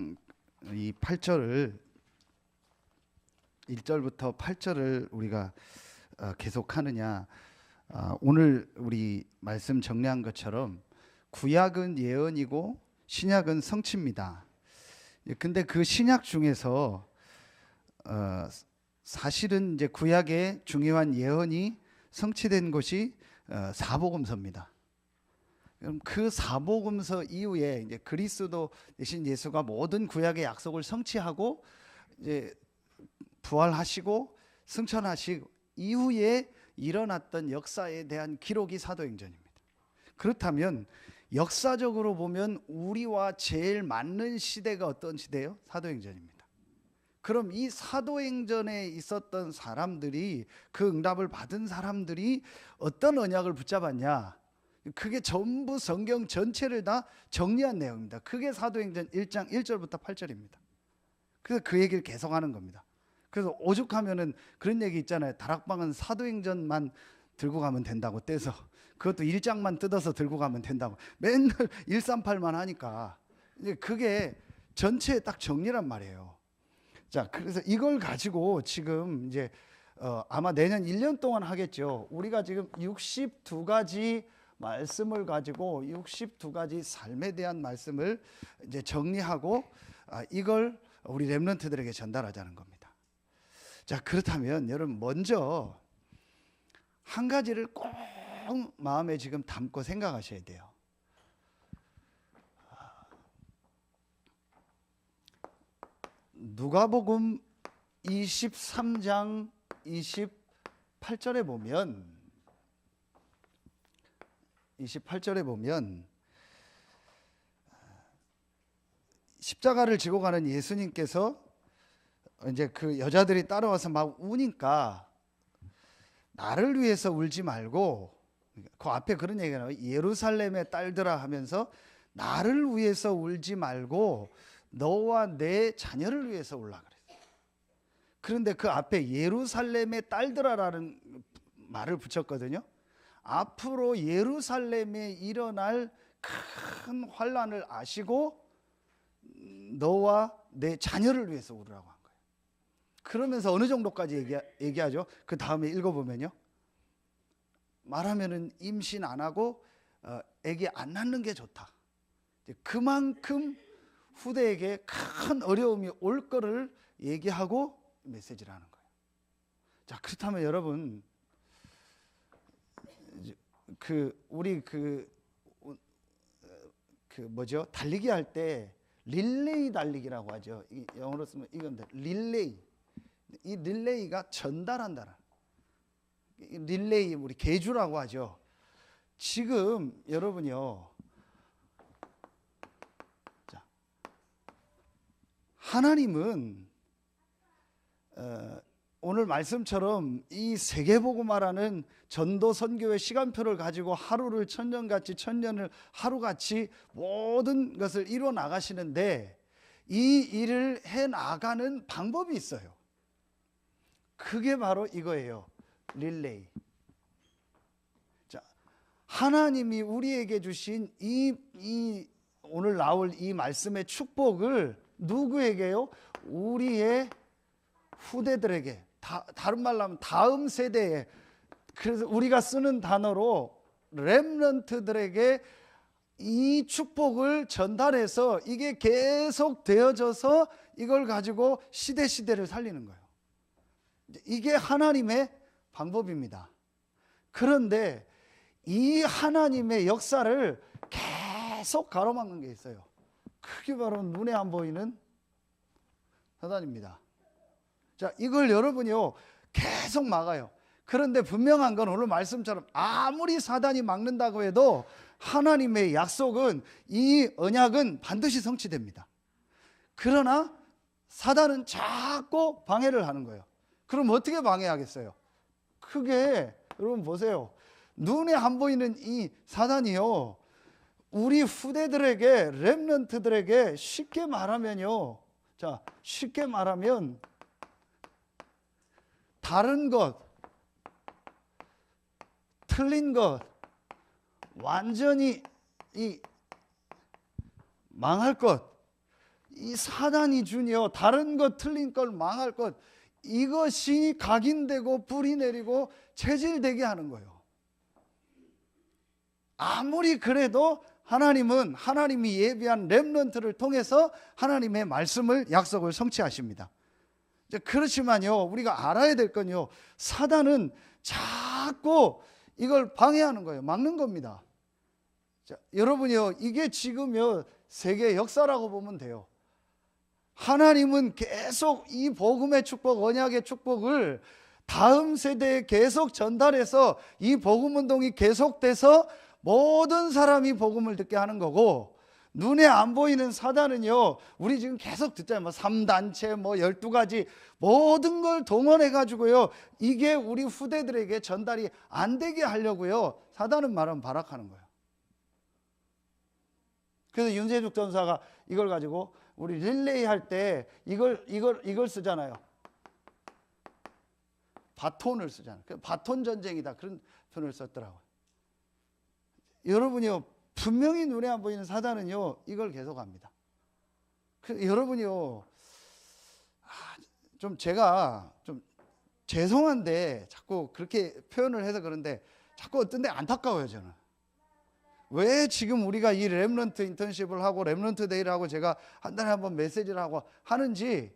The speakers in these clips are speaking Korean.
이 8절을 1절부터 8절을 우리가 계속하느냐. 오늘 우리 말씀 정리한 것처럼 구약은 예언이고 신약은 성취입니다. 근데 그 신약 중에서 사실은 이제 구약의 중요한 예언이 성취된 것이 사복음서입니다. 그럼 그 사복음서 이후에 이제 그리스도 대신 예수가 모든 구약의 약속을 성취하고 이제 부활하시고 승천하시고 이후에 일어났던 역사에 대한 기록이 사도행전입니다. 그렇다면 역사적으로 보면 우리와 제일 맞는 시대가 어떤 시대예요? 사도행전입니다. 그럼 이 사도행전에 있었던 사람들이, 그 응답을 받은 사람들이 어떤 언약을 붙잡았냐? 그게 전부 성경 전체를 다 정리한 내용입니다. 그게 사도행전 1장 1절부터 8절입니다. 그래서 그 얘기를 계속하는 겁니다. 그래서 오죽하면은 그런 얘기 있잖아요. 다락방은 사도행전만 들고 가면 된다고 떼서, 그것도 1장만 뜯어서 들고 가면 된다고 맨날 138만 하니까 이제 그게 전체에 딱 정리란 말이에요. 자, 그래서 이걸 가지고 지금 이제 아마 내년 1년 동안 하겠죠. 우리가 지금 62가지 말씀을 가지고 62가지 삶에 대한 말씀을 이제 정리하고 이걸 우리 렘넌트들에게 전달하자는 겁니다. 자, 그렇다면 여러분 먼저 한 가지를 꼭 마음에 지금 담고 생각하셔야 돼요. 누가복음 23장 28절에 보면 십자가를 지고 가는 예수님께서 이제 그 여자들이 따라와서 막 우니까 나를 위해서 울지 말고, 그 앞에 그런 얘기가 나와요. 예루살렘의 딸들아 하면서 나를 위해서 울지 말고 너와 내 자녀를 위해서 울라 그랬어요. 그런데 그 앞에 예루살렘의 딸들아라는 말을 붙였거든요. 앞으로 예루살렘에 일어날 큰 환난을 아시고 너와 내 자녀를 위해서 울으라고 한 거예요. 그러면서 어느 정도까지 얘기하죠? 그 다음에 읽어보면요, 말하면은 임신 안 하고 아기 안 낳는 게 좋다. 그만큼 후대에게 큰 어려움이 올 거를 얘기하고 메시지를 하는 거예요. 자, 그렇다면 여러분, 우리 뭐죠? 달리기 할 때 릴레이 달리기라고 하죠. 영어로 쓰면 이건데 릴레이. 이 릴레이가 전달한다는, 릴레이 우리 계주라고 하죠. 지금 여러분요, 자, 하나님은 오늘 말씀처럼 이 세계복음화라는 전도 선교의 시간표를 가지고 하루를 천년같이, 천년을 하루같이 모든 것을 이루어 나가시는데 이 일을 해 나가는 방법이 있어요. 그게 바로 이거예요. 릴레이. 자, 하나님이 우리에게 주신 이 오늘 나올 이 말씀의 축복을 누구에게요? 우리의 후대들에게, 다른 말로 하면 다음 세대에, 그래서 우리가 쓰는 단어로 렘넌트들에게 이 축복을 전달해서 이게 계속 되어져서 이걸 가지고 시대를 살리는 거예요. 이게 하나님의 방법입니다. 그런데 이 하나님의 역사를 계속 가로막는 게 있어요. 그게 바로 눈에 안 보이는 사단입니다. 자, 이걸 여러분이요 계속 막아요. 그런데 분명한 건 오늘 말씀처럼 아무리 사단이 막는다고 해도 하나님의 약속은, 이 언약은 반드시 성취됩니다. 그러나 사단은 자꾸 방해를 하는 거예요. 그럼 어떻게 방해하겠어요? 크게 여러분 보세요. 눈에 안 보이는 이 사단이요, 우리 후대들에게, 렘넌트들에게 쉽게 말하면요, 자, 쉽게 말하면 다른 것, 틀린 것, 완전히 이 망할 것, 이 사단이 준이요, 다른 것 틀린 걸 망할 것, 이것이 각인되고 불이 내리고 체질되게 하는 거예요. 아무리 그래도 하나님은 하나님이 예비한 렘넌트를 통해서 하나님의 말씀을, 약속을 성취하십니다. 그렇지만요, 우리가 알아야 될 건요, 사단은 자꾸 이걸 방해하는 거예요. 막는 겁니다. 자, 여러분이요, 이게 지금요 세계 역사라고 보면 돼요. 하나님은 계속 이 복음의 축복, 언약의 축복을 다음 세대에 계속 전달해서 이 복음 운동이 계속돼서 모든 사람이 복음을 듣게 하는 거고, 눈에 안 보이는 사단은요, 우리 지금 계속 듣잖아요. 뭐 3단체, 뭐 12가지 모든 걸 동원해 가지고요, 이게 우리 후대들에게 전달이 안 되게 하려고요, 사단은 말하면 발악하는 거예요. 그래서 윤세죽 전사가 이걸 가지고 우리 릴레이 할 때 이걸 쓰잖아요. 바톤을 쓰잖아요. 바톤 전쟁이다, 그런 표현을 썼더라고요. 여러분이요, 분명히 눈에 안 보이는 사단은요, 이걸 계속합니다. 여러분이요, 좀 제가 좀 죄송한데 자꾸 그렇게 표현을 해서 그런데 자꾸 어떤 데 안타까워요. 저는 왜 지금 우리가 이 렘넌트 인턴십을 하고 렘넌트 데이를 하고 제가 한 달에 한 번 메시지를 하고 하는지,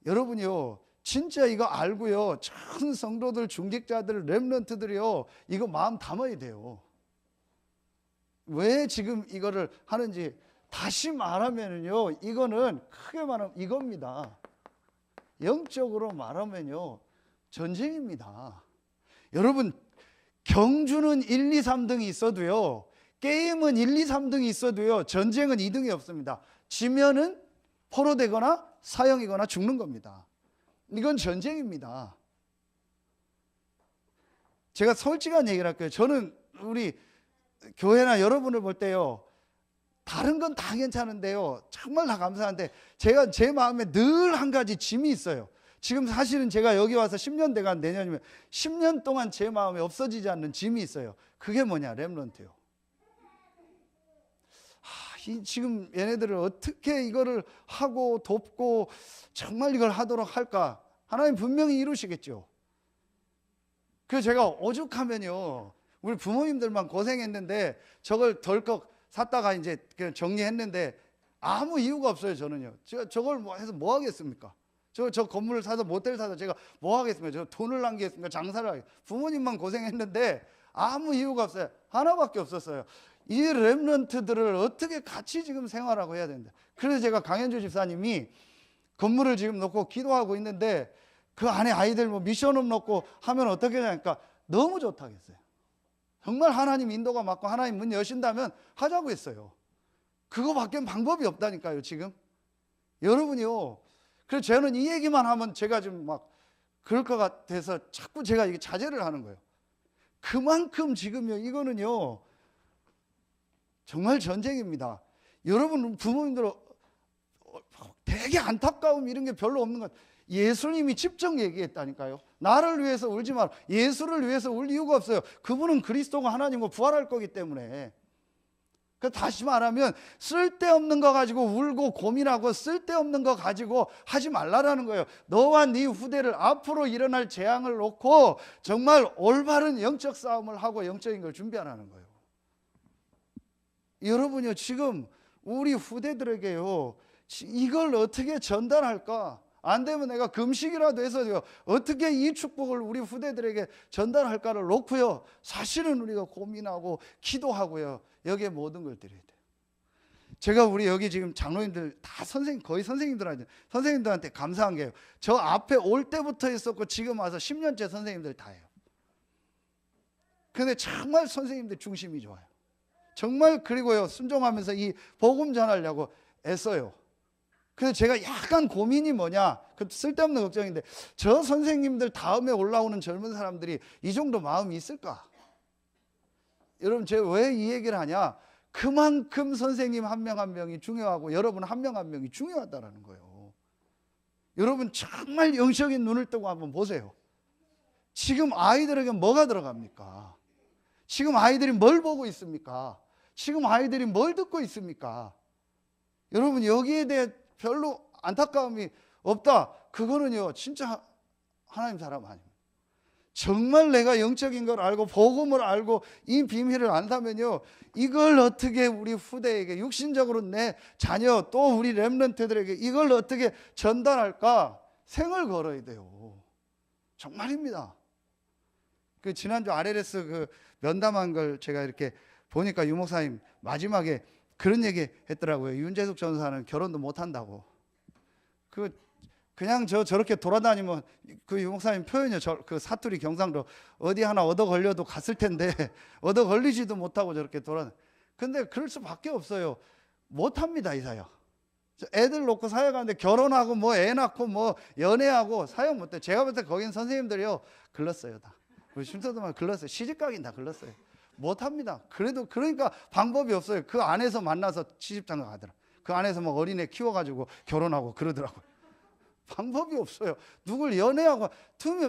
여러분이요, 진짜 이거 알고요, 전 성도들, 중직자들, 렘넌트들이요, 이거 마음 담아야 돼요. 왜 지금 이거를 하는지 다시 말하면요, 이거는 크게 말하면 이겁니다. 영적으로 말하면요, 전쟁입니다. 여러분, 경주는 1, 2, 3등이 있어도요, 게임은 1, 2, 3등이 있어도요, 전쟁은 2등이 없습니다. 지면은 포로되거나 사형이거나 죽는 겁니다. 이건 전쟁입니다. 제가 솔직한 얘기를 할게요. 저는 우리 교회나 여러분을 볼 때요, 다른 건 다 괜찮은데요, 정말 다 감사한데 제가 제 마음에 늘 한 가지 짐이 있어요. 지금 사실은 제가 여기 와서 10년 돼간 내년이면 10년 동안 제 마음에 없어지지 않는 짐이 있어요. 그게 뭐냐? 렘넌트요. 지금 얘네들을 어떻게 이거를 하고 돕고 정말 이걸 하도록 할까? 하나님 분명히 이루시겠죠. 그래서 제가 오죽하면요, 우리 부모님들만 고생했는데 저걸 덜컥 샀다가 이제 정리했는데 아무 이유가 없어요. 저는요, 제가 저걸 뭐 해서 뭐 하겠습니까? 저 건물을 사서 모텔 사서 제가 뭐 하겠습니까? 저 돈을 낭비했습니까? 장사를 하겠습니까? 부모님만 고생했는데 아무 이유가 없어요. 하나밖에 없었어요. 이 렘넌트들을 어떻게 같이 지금 생활하고 해야 된다. 그래서 제가 강현주 집사님이 건물을 지금 놓고 기도하고 있는데 그 안에 아이들 뭐 미션업 놓고 하면 어떻게 하냐니까 너무 좋다고 했어요. 정말 하나님 인도가 맞고 하나님 문 여신다면 하자고 했어요. 그거밖에 방법이 없다니까요, 지금. 여러분이요, 그래서 저는 이 얘기만 하면 제가 좀 막 그럴 것 같아서 자꾸 제가 이게 자제를 하는 거예요. 그만큼 지금요, 이거는요, 정말 전쟁입니다. 여러분 부모님들 되게 안타까움 이런 게 별로 없는 것. 예수님이 직접 얘기했다니까요. 나를 위해서 울지 마라. 예수를 위해서 울 이유가 없어요. 그분은 그리스도가 하나님과 부활할 거기 때문에. 다시 말하면 쓸데없는 거 가지고 울고 고민하고 쓸데없는 거 가지고 하지 말라라는 거예요. 너와 네 후대를 앞으로 일어날 재앙을 놓고 정말 올바른 영적 싸움을 하고 영적인 걸 준비하라는 거예요. 여러분요, 지금 우리 후대들에게요, 이걸 어떻게 전달할까? 안 되면 내가 금식이라도 해서요, 어떻게 이 축복을 우리 후대들에게 전달할까를 놓고요, 사실은 우리가 고민하고 기도하고요, 여기에 모든 걸 드려야 돼요. 제가 우리 여기 지금 장로님들 다 거의 선생님들한테 감사한 게요, 저 앞에 올 때부터 있었고 지금 와서 10년째 선생님들 다예요. 근데 정말 선생님들 중심이 좋아요. 정말. 그리고요, 순종하면서 이 복음 전하려고 애써요. 그래서 제가 약간 고민이 뭐냐, 그 쓸데없는 걱정인데, 저 선생님들 다음에 올라오는 젊은 사람들이 이 정도 마음이 있을까? 여러분, 제가 왜 이 얘기를 하냐, 그만큼 선생님 한 명 한 명이 중요하고 여러분 한 명 한 명이 중요하다는 거예요. 여러분 정말 영적인 눈을 뜨고 한번 보세요. 지금 아이들에게 뭐가 들어갑니까? 지금 아이들이 뭘 보고 있습니까? 지금 아이들이 뭘 듣고 있습니까? 여러분, 여기에 대해 별로 안타까움이 없다. 그거는요 진짜 하나님 사람 아닙니다. 정말 내가 영적인 걸 알고 복음을 알고 이 비밀을 안다면요, 이걸 어떻게 우리 후대에게, 육신적으로 내 자녀 또 우리 렘넌트들에게 이걸 어떻게 전달할까 생을 걸어야 돼요. 정말입니다. 그 지난주 RLS 그 면담한 걸 제가 이렇게 보니까 유 목사님 마지막에 그런 얘기 했더라고요. 윤재숙 전사는 결혼도 못 한다고. 그냥 저렇게 돌아다니면 그 유 목사님 표현이요. 그 사투리 경상도 어디 하나 얻어 걸려도 갔을 텐데 얻어 걸리지도 못하고 저렇게 근데 그럴 수밖에 없어요. 못 합니다, 이 사역. 애들 놓고 사역하는데 결혼하고 뭐 애 낳고 뭐 연애하고 사역 못해. 제가 볼 때 거긴 선생님들이요 글렀어요 다. 우리 심서도만 글렀어요. 시집가긴 다 글렀어요. 못합니다. 그래도 그러니까 방법이 없어요. 그 안에서 만나서 시집장가 가더라. 그 안에서 뭐 어린애 키워가지고 결혼하고 그러더라고요. 방법이 없어요. 누굴 연애하고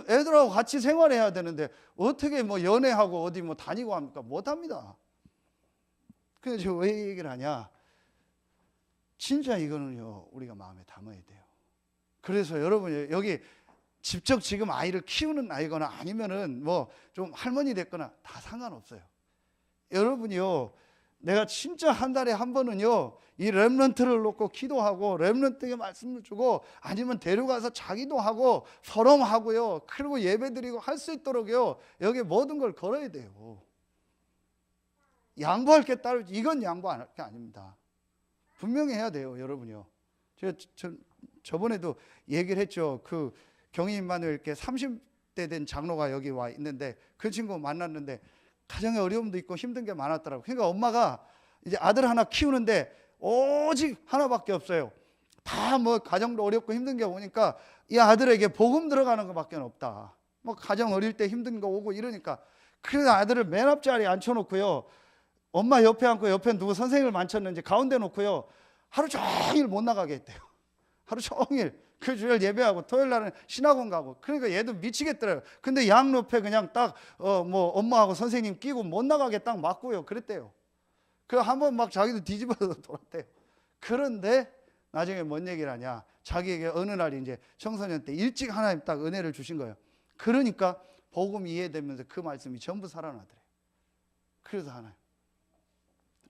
애들하고 같이 생활해야 되는데 어떻게 뭐 연애하고 어디 뭐 다니고 합니까? 못합니다. 그래서 제가 왜 얘기를 하냐? 진짜 이거는요 우리가 마음에 담아야 돼요. 그래서 여러분 여기 직접 지금 아이를 키우는 아이거나 아니면은 뭐 좀 할머니 됐거나 다 상관없어요. 여러분이요, 내가 진짜 한 달에 한 번은요 이 렘넌트를 놓고 기도하고 렘넌트에게 말씀을 주고 아니면 데려가서 자기도 하고 포럼하고요, 그리고 예배드리고 할 수 있도록요 여기 모든 걸 걸어야 돼요. 양보할 게 따로 이건 양보 안 할 게 아닙니다. 분명히 해야 돼요, 여러분이요. 제가 저번에도 얘기를 했죠. 그 경인만을 이렇게 30대 된 장로가 여기 와 있는데 그 친구 만났는데 가정에 어려움도 있고 힘든 게 많았더라고요. 그러니까 엄마가 이제 아들 하나 키우는데 오직 하나밖에 없어요. 다 뭐 가정도 어렵고 힘든 게 오니까 이 아들에게 복음 들어가는 것밖에 없다. 뭐 가정 어릴 때 힘든 거 오고 이러니까 그래서 아들을 맨 앞자리에 앉혀놓고요, 엄마 옆에 앉고 옆에 누구 선생님을 앉혔는지 가운데 놓고요 하루 종일 못 나가게 했대요. 하루 종일 그 주일 예배하고 토요일 날은 신학원 가고. 그러니까 얘도 미치겠더라고요. 근데 양 옆에 그냥 딱 뭐 엄마하고 선생님 끼고 못 나가게 딱 맞고요 그랬대요. 그 한번 막 자기도 뒤집어서 돌았대요. 그런데 나중에 뭔 얘기를 하냐, 자기에게 어느 날 이제 청소년 때 일찍 하나님 딱 은혜를 주신 거예요. 그러니까 복음이 이해되면서 그 말씀이 전부 살아나더래요. 그래서 하나님,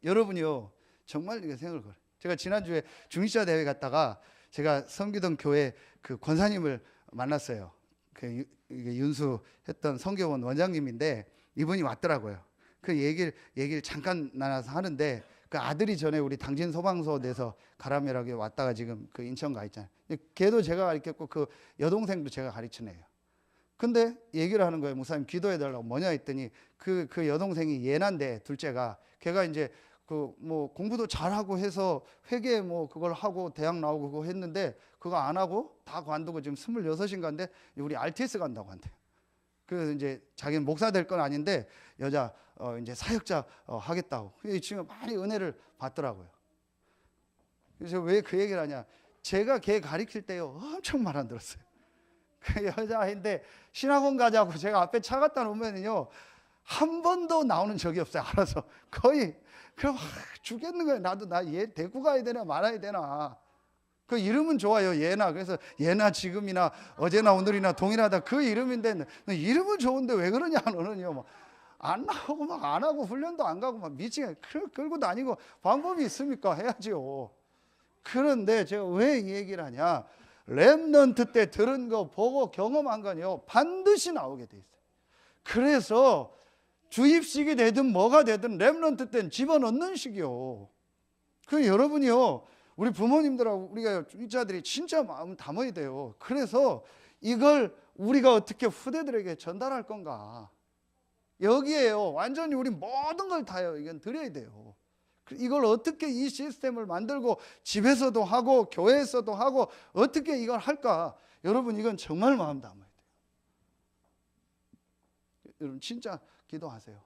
여러분이요 정말 이게 생각을 걸어요. 제가 지난주에 중시자 대회 갔다가 제가 섬기던 교회 그 권사님을 만났어요. 그 윤수했던 성교원 원장님인데 이분이 왔더라고요. 그 얘기를 잠깐 나눠서 하는데 그 아들이 전에 우리 당진 소방서에서 가라멜하게 왔다가 지금 그 인천 가 있잖아요. 걔도 제가 가르쳤고 그 여동생도 제가 가르친 애예요. 근데 얘기를 하는 거예요. 목사님 기도해달라고. 뭐냐 했더니 그 여동생이 예난데 둘째가 걔가 이제 그 뭐 공부도 잘하고 해서 회계 뭐 그걸 하고 대학 나오고 그거 했는데 그거 안 하고 다 관두고 지금 26인가인데 우리 RTS 간다고 한대요. 그래서 이제 자기는 목사 될 건 아닌데 여자 이제 사역자 하겠다고. 이 친구가 많이 은혜를 받더라고요. 그래서 왜 그 얘기를 하냐, 제가 걔 가르칠 때요 엄청 말 안 들었어요. 그 여자인데 신학원 가자고 제가 앞에 차 갖다 놓으면요 한 번도 나오는 적이 없어요. 알아서 거의 그럼 죽겠는 거예요. 나도 얘 데리고 가야 되나 말아야 되나. 그 이름은 좋아요, 예나. 그래서 예나 지금이나 어제나 오늘이나 동일하다 그 이름인데 이름은 좋은데 왜 그러냐 너는요. 막 안 나오고 막 안 하고 훈련도 안 가고 막 미치게 끌고 다니고. 방법이 있습니까? 해야지요. 그런데 제가 왜 이 얘기를 하냐, 렘넌트 때 들은 거 보고 경험한 건요 반드시 나오게 돼 있어요. 그래서 주입식이 되든 뭐가 되든 렘넌트 때는 집어넣는 식이요. 그 여러분이요 우리 부모님들하고 우리가 주자들이 진짜 마음 담아야 돼요. 그래서 이걸 우리가 어떻게 후대들에게 전달할 건가, 여기에요 완전히 우리 모든 걸 다요 이건 드려야 돼요. 이걸 어떻게 이 시스템을 만들고 집에서도 하고 교회에서도 하고 어떻게 이걸 할까, 여러분 이건 정말 마음 담아야 돼요. 여러분 진짜 기도하세요.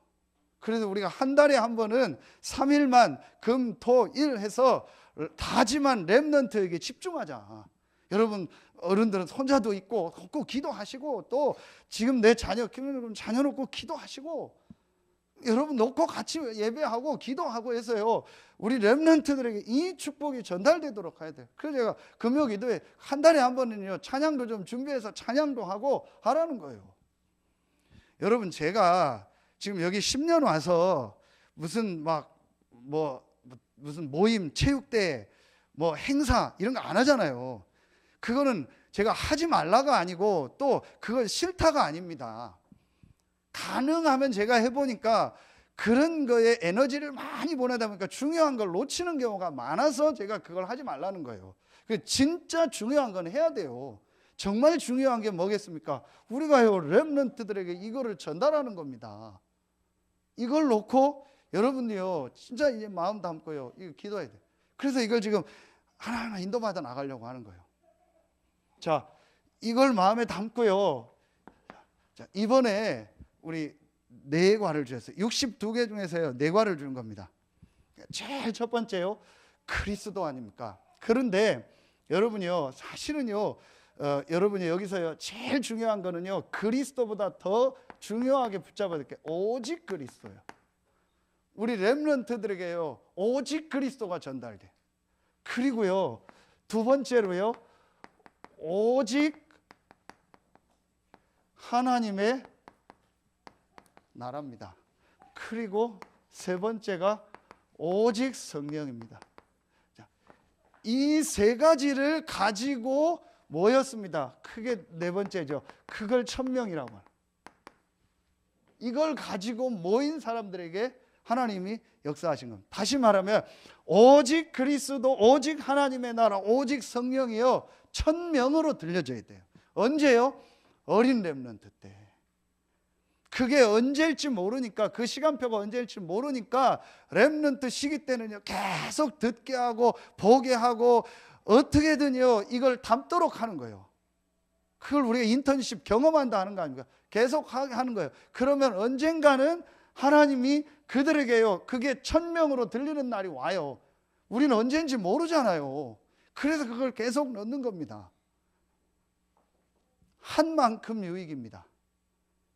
그래서 우리가 한 달에 한 번은 3일만 금, 토, 일 해서 다짐한 렘넌트에게 집중하자. 여러분 어른들은 손자도 있고 꼭 기도하시고 또 지금 내 자녀 키우는 자녀 놓고 기도하시고 여러분 놓고 같이 예배하고 기도하고 해서요, 우리 렘넌트들에게 이 축복이 전달되도록 해야 돼요. 그래서 제가 금요기도에 한 달에 한 번은요 찬양도 좀 준비해서 찬양도 하고 하라는 거예요. 여러분, 제가 지금 여기 10년 와서 무슨 무슨 모임, 체육대, 행사 이런 거 안 하잖아요. 그거는 제가 하지 말라가 아니고 또 그건 싫다가 아닙니다. 가능하면 제가 해보니까 그런 거에 에너지를 많이 보내다 보니까 중요한 걸 놓치는 경우가 많아서 제가 그걸 하지 말라는 거예요. 진짜 중요한 건 해야 돼요. 정말 중요한 게 뭐겠습니까? 우리가요 렘넌트들에게 이거를 전달하는 겁니다. 이걸 놓고 여러분이요 진짜 이제 마음 담고요 이거 기도해야 돼요. 그래서 이걸 지금 하나하나 인도받아 나가려고 하는 거예요. 자, 이걸 마음에 담고요. 자, 이번에 우리 4과를 주셨어요. 62개 중에서요 4과를 주는 겁니다. 제일 첫 번째요 그리스도 아닙니까? 그런데 여러분이요 사실은요 여러분이 여기서요 제일 중요한 거는요 그리스도보다 더 중요하게 붙잡아야 될 게 오직 그리스도예요. 우리 렘넌트들에게요 오직 그리스도가 전달돼. 그리고요 두 번째로요 오직 하나님의 나라입니다. 그리고 세 번째가 오직 성령입니다. 이 세 가지를 가지고 모였습니다. 크게 네 번째죠. 그걸 천명이라고 합니다. 이걸 가지고 모인 사람들에게 하나님이 역사하신 겁니다. 다시 말하면 오직 그리스도, 오직 하나님의 나라, 오직 성령이요 천명으로 들려져야 돼요. 언제요? 어린 렘넌트 때. 그게 언제일지 모르니까, 그 시간표가 언제일지 모르니까 렘넌트 시기 때는요 계속 듣게 하고 보게 하고 어떻게든요 이걸 담도록 하는 거예요. 그걸 우리가 인턴십 경험한다 하는 거 아닙니까? 계속 하는 거예요. 그러면 언젠가는 하나님이 그들에게요 그게 천명으로 들리는 날이 와요. 우리는 언제인지 모르잖아요. 그래서 그걸 계속 넣는 겁니다. 한 만큼 유익입니다.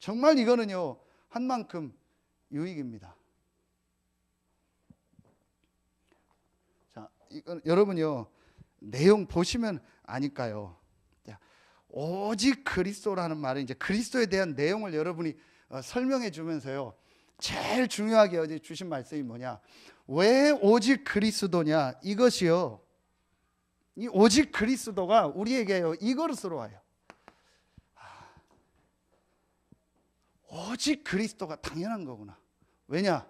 정말 이거는요 한 만큼 유익입니다. 자, 이건 여러분요 내용 보시면 아니까요. 자, 오직 그리스도라는 말은 이제 그리스도에 대한 내용을 여러분이 설명해 주면서요 제일 중요하게 어제 주신 말씀이 뭐냐, 왜 오직 그리스도냐, 이것이요 이 오직 그리스도가 우리에게요 이것으로 와요. 오직 그리스도가 당연한 거구나. 왜냐?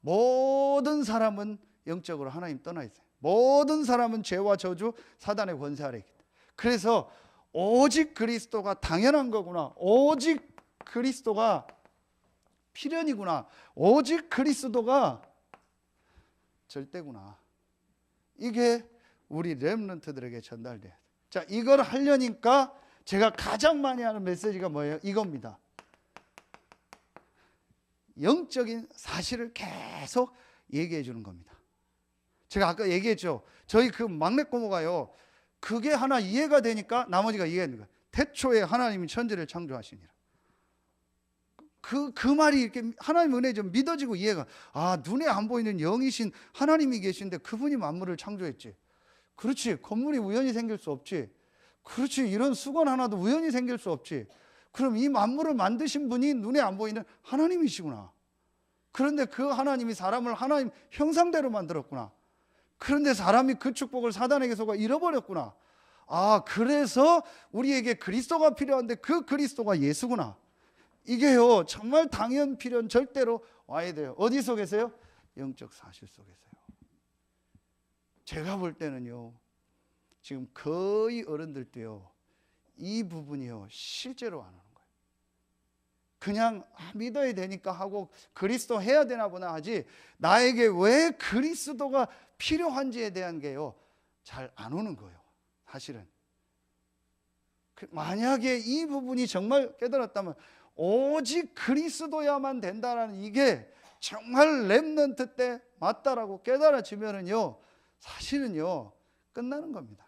모든 사람은 영적으로 하나님 떠나 있어요. 모든 사람은 죄와 저주, 사단의 권세 아래 있기 때문에. 그래서 오직 그리스도가 당연한 거구나. 오직 그리스도가 필연이구나. 오직 그리스도가 절대구나. 이게 우리 렘넌트들에게 전달돼야 돼요. 자, 이걸 하려니까 제가 가장 많이 하는 메시지가 뭐예요? 이겁니다. 영적인 사실을 계속 얘기해 주는 겁니다. 제가 아까 얘기했죠. 저희 그 막내 고모가요 그게 하나 이해가 되니까 나머지가 이해가 되는 거예요. 태초에 하나님이 천지를 창조하시니라. 그 말이 이렇게 하나님 은혜 좀 믿어지고 이해가, 눈에 안 보이는 영이신 하나님이 계신데 그분이 만물을 창조했지. 그렇지, 건물이 우연히 생길 수 없지. 그렇지, 이런 수건 하나도 우연히 생길 수 없지. 그럼 이 만물을 만드신 분이 눈에 안 보이는 하나님이시구나. 그런데 그 하나님이 사람을 하나님 형상대로 만들었구나. 그런데 사람이 그 축복을 사단에게 속아 잃어버렸구나. 그래서 우리에게 그리스도가 필요한데 그 그리스도가 예수구나. 이게요 정말 당연 필연 절대로 와야 돼요. 어디 속에서요? 영적 사실 속에서요. 제가 볼 때는요 지금 거의 어른들도요 이 부분이요 실제로 안 하는 거예요. 그냥 믿어야 되니까 하고 그리스도 해야 되나 보나 하지, 나에게 왜 그리스도가 필요한지에 대한 게요 잘 안 오는 거예요. 사실은 만약에 이 부분이 정말 깨달았다면 오직 그리스도야만 된다라는 이게 정말 렘넌트 때 맞다라고 깨달아지면은요 사실은요 끝나는 겁니다.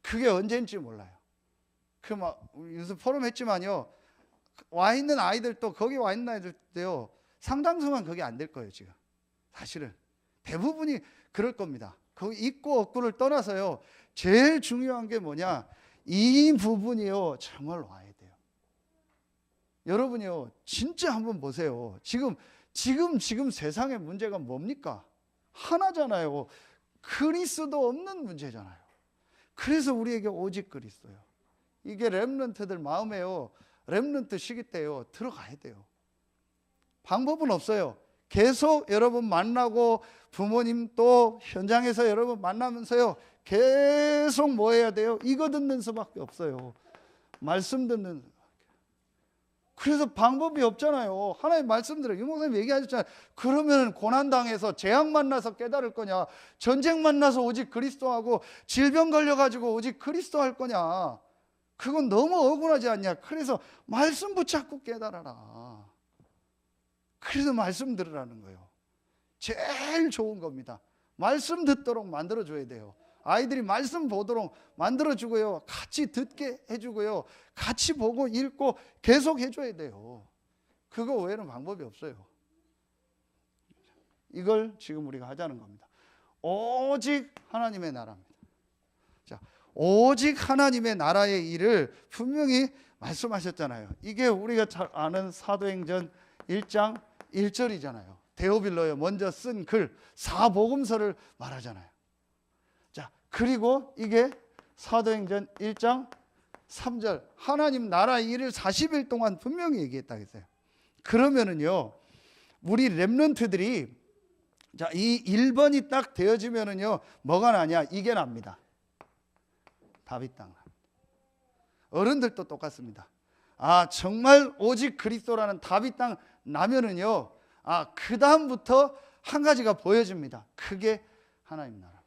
그게 언제인지 몰라요. 요새 포럼 했지만요 와 있는 아이들도 거기 와 있는 아이들도요 상당수만 거기 안 될 거예요. 지금 사실은 대부분이 그럴 겁니다. 거기 있고 없고를 떠나서요 제일 중요한 게 뭐냐, 이 부분이요 정말 와야 돼요. 여러분이요 진짜 한번 보세요. 지금 세상의 문제가 뭡니까? 하나잖아요. 그리스도 없는 문제잖아요. 그래서 우리에게 오직 그리스도요. 이게 렘넌트들 마음에요 렘넌트 시기 때요 들어가야 돼요. 방법은 없어요. 계속 여러분 만나고 부모님 또 현장에서 여러분 만나면서요 계속 뭐 해야 돼요? 이거 듣는 수밖에 없어요. 말씀 듣는. 그래서 방법이 없잖아요. 하나님 말씀 들어요. 유 목사님 얘기하셨잖아요. 그러면 고난당해서 재앙 만나서 깨달을 거냐, 전쟁 만나서 오직 그리스도하고 질병 걸려가지고 오직 그리스도 할 거냐, 그건 너무 억울하지 않냐. 그래서 말씀 붙잡고 깨달아라. 그래서 말씀 들으라는 거예요. 제일 좋은 겁니다. 말씀 듣도록 만들어줘야 돼요. 아이들이 말씀 보도록 만들어주고요, 같이 듣게 해주고요, 같이 보고 읽고 계속 해줘야 돼요. 그거 외에는 방법이 없어요. 이걸 지금 우리가 하자는 겁니다. 오직 하나님의 나라입니다. 자, 오직 하나님의 나라의 일을 분명히 말씀하셨잖아요. 이게 우리가 잘 아는 사도행전 1장 1절이잖아요. 데오빌로에 먼저 쓴 글 사복음서를 말하잖아요. 자, 그리고 이게 사도행전 1장 3절 하나님 나라의 일을 40일 동안 분명히 얘기했다고 했어요. 그러면은요 우리 렘넌트들이 자, 이 1번이 딱 되어지면은요 뭐가 나냐, 이게 납니다. 다윗 땅. 어른들도 똑같습니다. 아, 정말 오직 그리스도라는 다윗 땅 나면은요, 아, 그 다음부터 한 가지가 보여집니다. 그게 하나님 나라입니다.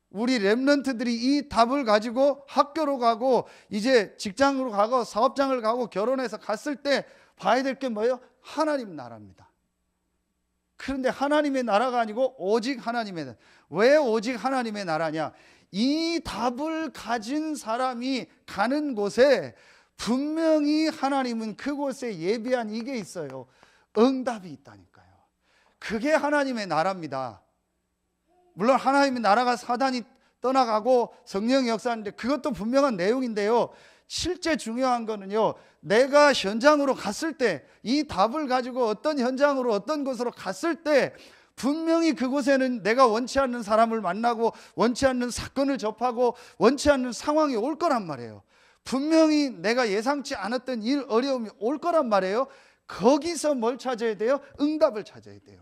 우리 렘넌트들이 이 답을 가지고 학교로 가고 이제 직장으로 가고 사업장을 가고 결혼해서 갔을 때 봐야 될 게 뭐예요? 하나님 나라입니다. 그런데 하나님의 나라가 아니고 오직 하나님의 나라. 왜 오직 하나님의 나라냐? 이 답을 가진 사람이 가는 곳에 분명히 하나님은 그곳에 예비한 이게 있어요. 응답이 있다니까요. 그게 하나님의 나라입니다. 물론 하나님의 나라가 사단이 떠나가고 성령의 역사하는데 그것도 분명한 내용인데요, 실제 중요한 거는요, 내가 현장으로 갔을 때 이 답을 가지고 어떤 현장으로 어떤 곳으로 갔을 때 분명히 그곳에는 내가 원치 않는 사람을 만나고 원치 않는 사건을 접하고 원치 않는 상황이 올 거란 말이에요. 분명히 내가 예상치 않았던 일, 어려움이 올 거란 말이에요. 거기서 뭘 찾아야 돼요? 응답을 찾아야 돼요.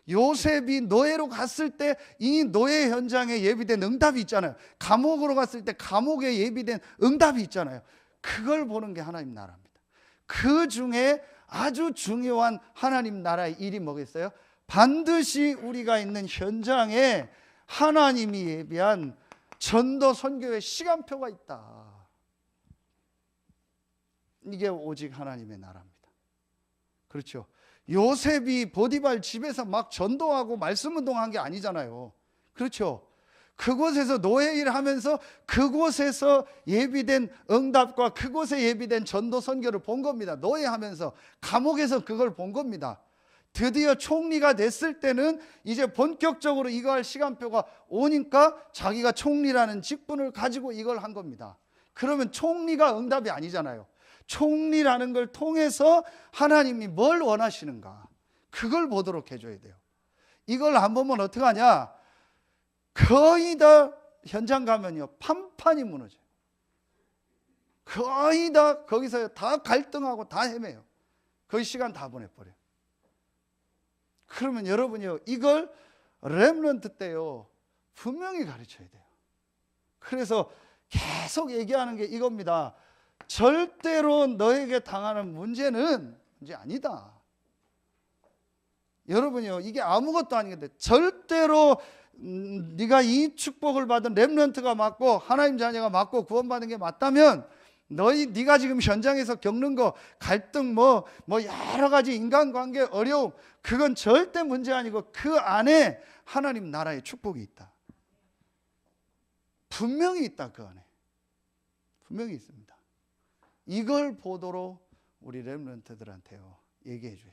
요셉이 노예로 갔을 때 이 노예 현장에 예비된 응답이 있잖아요. 감옥으로 갔을 때 감옥에 예비된 응답이 있잖아요. 그걸 보는 게 하나님 나라입니다. 그 중에 아주 중요한 하나님 나라의 일이 뭐겠어요? 반드시 우리가 있는 현장에 하나님이 예비한 전도 선교의 시간표가 있다. 이게 오직 하나님의 나라입니다. 그렇죠. 요셉이 보디발 집에서 막 전도하고 말씀 운동한 게 아니잖아요. 그렇죠. 그곳에서 노예 일을 하면서 그곳에서 예비된 응답과 그곳에 예비된 전도 선교를 본 겁니다. 노예하면서 감옥에서 그걸 본 겁니다. 드디어 총리가 됐을 때는 이제 본격적으로 이거 할 시간표가 오니까 자기가 총리라는 직분을 가지고 이걸 한 겁니다. 그러면 총리가 응답이 아니잖아요. 총리라는 걸 통해서 하나님이 뭘 원하시는가, 그걸 보도록 해줘야 돼요. 이걸 안 보면 어떡하냐, 거의 다 현장 가면요 판판이 무너져요. 거의 다 거기서 다 갈등하고 다 헤매요. 거의 시간 다 보내버려요. 그러면 여러분이요 이걸 렘넌트 때요 분명히 가르쳐야 돼요. 그래서 계속 얘기하는 게 이겁니다. 절대로 너에게 당하는 문제는 문제 아니다. 여러분이요 이게 아무것도 아닌데 절대로 네가 이 축복을 받은 렘넌트가 맞고 하나님 자녀가 맞고 구원받은 게 맞다면 네가 지금 현장에서 겪는 거 갈등 뭐 여러 가지 인간관계 어려움, 그건 절대 문제 아니고 그 안에 하나님 나라의 축복이 있다. 분명히 있다. 그 안에 분명히 있습니다. 이걸 보도록 우리 렘넌트들한테요 얘기해 줘야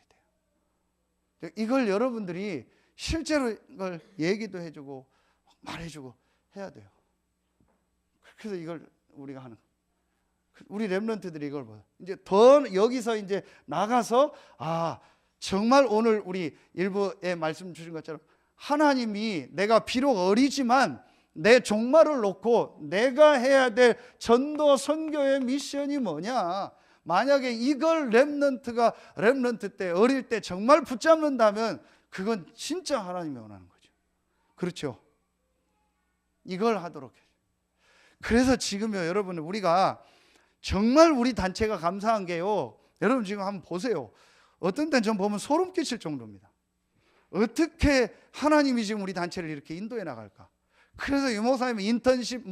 돼요. 이걸 여러분들이 실제로 이걸 얘기도 해주고 말해주고 해야 돼요. 그래서 이걸 우리가 하는, 우리 렘넌트들이 이걸 봐요. 이제 더 여기서 이제 나가서 정말 오늘 우리 일부에 말씀 주신 것처럼 하나님이 내가 비록 어리지만 내 종말을 놓고 내가 해야 될 전도 선교의 미션이 뭐냐, 만약에 이걸 렘넌트 때 어릴 때 정말 붙잡는다면 그건 진짜 하나님이 원하는 거죠. 그렇죠? 이걸 하도록 해요. 그래서 지금요 여러분, 우리가 정말 우리 단체가 감사한 게요, 여러분 지금 한번 보세요. 어떤 때는 전 보면 소름 끼칠 정도입니다. 어떻게 하나님이 지금 우리 단체를 이렇게 인도해 나갈까. 그래서 유목사님 인턴십